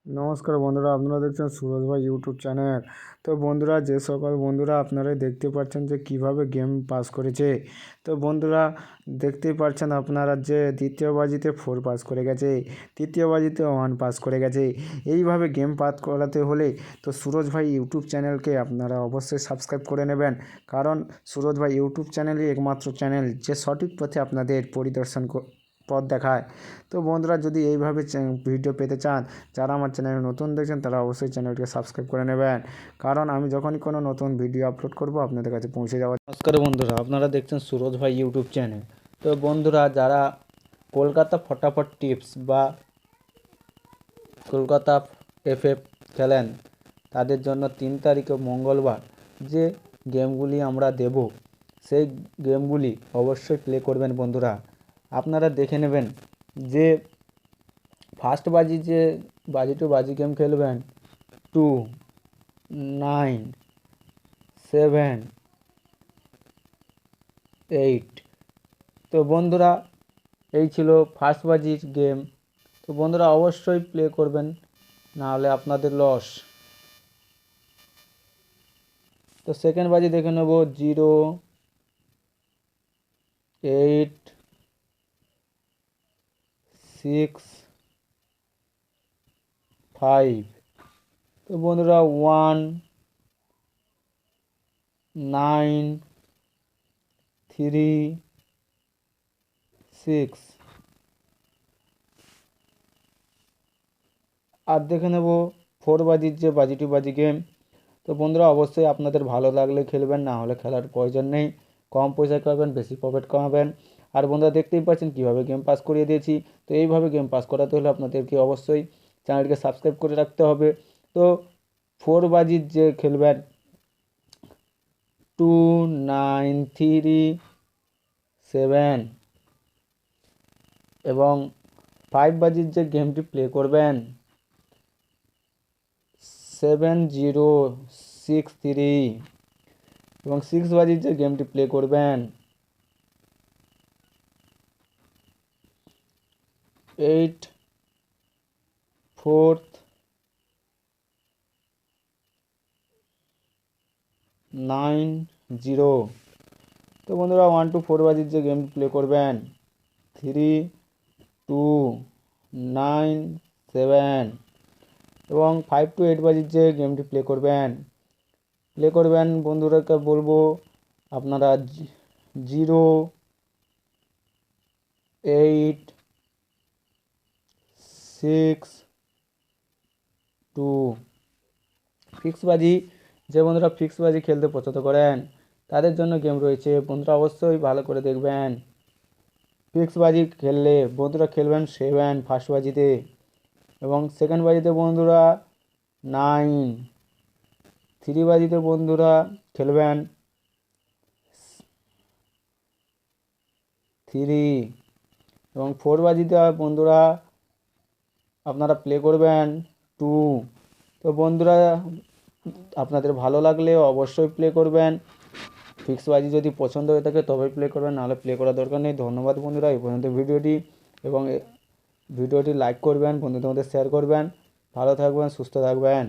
নমস্কার বন্ধুরা, আপনারা দেখছেন সুরজ ভাই ইউটিউব চ্যানেল। তো বন্ধুরা, যে সকল বন্ধুরা আপনারা দেখতে পাচ্ছেন যে কিভাবে গেম পাস করেছে। তো বন্ধুরা, দেখতেই পাচ্ছেন আপনারা যে দ্বিতীয় বাজিতে 4 পাস করে গেছে, তৃতীয় বাজিতে 1 পাস করে গেছে। এইভাবে গেম পাস করাতে হলে তো সুরজ ভাই ইউটিউব চ্যানেলকে আপনারা অবশ্যই সাবস্ক্রাইব করে নেবেন, কারণ সুরজ ভাই ইউটিউব চ্যানেলই একমাত্র চ্যানেল যে সঠিক পথে আপনাদের পরিদর্শন পথ দেখায়। তো বন্ধুরা, যদি এইভাবে ভিডিও পেতে চান, যারা আমার চ্যানেলে নতুন দেখছেন তারা অবশ্যই চ্যানেলটিকে সাবস্ক্রাইব করে নেবেন, কারণ আমি যখনই কোনো নতুন ভিডিও আপলোড করব আপনাদের কাছে পৌঁছে যাওয়া। নমস্কার বন্ধুরা, আপনারা দেখছেন সুরজ ভাই ইউটিউব চ্যানেল। তো বন্ধুরা, যারা কলকাতা ফটাফট টিপস বা কলকাতা এফএফ খেলেন, তাদের জন্য 3 তারিখে মঙ্গলবার যে গেমগুলি আমরা দেব, সেই গেমগুলি অবশ্যই প্লে করবেন। বন্ধুরা, আপনারা দেখে নেবেন যে ফার্স্ট বাজি যে বাজি টু বাজি গেম খেলবেন 2, 9, 7, 8। তো বন্ধুরা, এই ছিল ফার্স্ট বাজির গেম। তো বন্ধুরা, অবশ্যই প্লে করবেন, না হলে আপনাদের লস। তো সেকেন্ড বাজি দেখে নেব 0, 8, 6, 5। তো বন্ধুরা, 1, 9, 3, 6। আর দেখে নেব 4 বাজির যে বাজি টু বাজি গেম। তো বন্ধুরা, অবশ্যই আপনাদের ভালো লাগলে খেলবেন, না হলে খেলার প্রয়োজন নেই। কম পয়সা খাবেন, বেশি প্রফিট কামাবেন। আর বন্ধুরা, দেখতেই পাচ্ছেন কীভাবে গেম পাস করিয়ে দিয়েছি। তো এইভাবে গেম পাস করাতে হলে আপনাদেরকে অবশ্যই চ্যানেলটিকে সাবস্ক্রাইব করে রাখতে হবে। তো 4 বাজির যে খেলবেন 2, 9, 3, 7, এবং 5 বাজির যে গেমটি প্লে করবেন 7, 0, 6, 3, এবং 6 বাজির যে গেমটি প্লে করবেন 8, 4, 9, 0। তো বন্ধুরা, 1 to 4 বাজির যে গেম প্লে করবেন 3, 2, 9, 7, এবং 5 to 8 বাজির যে গেমটি প্লে করবেন বন্ধুরাকে বলবো আপনারা 0, 8, 6, 2। ফিক্স বাজি যে বন্ধুরা ফিক্স বাজি খেলতে পছন্দ করেন তাদের জন্য গেম রয়েছে। বন্ধুরা, অবশ্যই ভালো করে দেখবেন। ফিক্স বাজি খেললে বন্ধুরা খেলবেন 7 ফার্স্ট বাজিতে, এবং সেকেন্ড বাজিতে বন্ধুরা 9, 3 বাজিতে বন্ধুরা খেলবেন 3, এবং 4 বাজিতে বন্ধুরা আপনারা প্লে করবেন 2। তো বন্ধুরা, আপনাদের ভালো লাগলে অবশ্যই প্লে করবেন। ফিক্স বাজি যদি পছন্দ হয়ে থাকে তবেই প্লে করবেন, নাহলে প্লে করার দরকার নেই। ধন্যবাদ বন্ধুরা, এই পর্যন্ত ভিডিওটি, এবং ভিডিওটি লাইক করবেন, বন্ধুদের মধ্যে শেয়ার করবেন। ভালো থাকবেন, সুস্থ থাকবেন।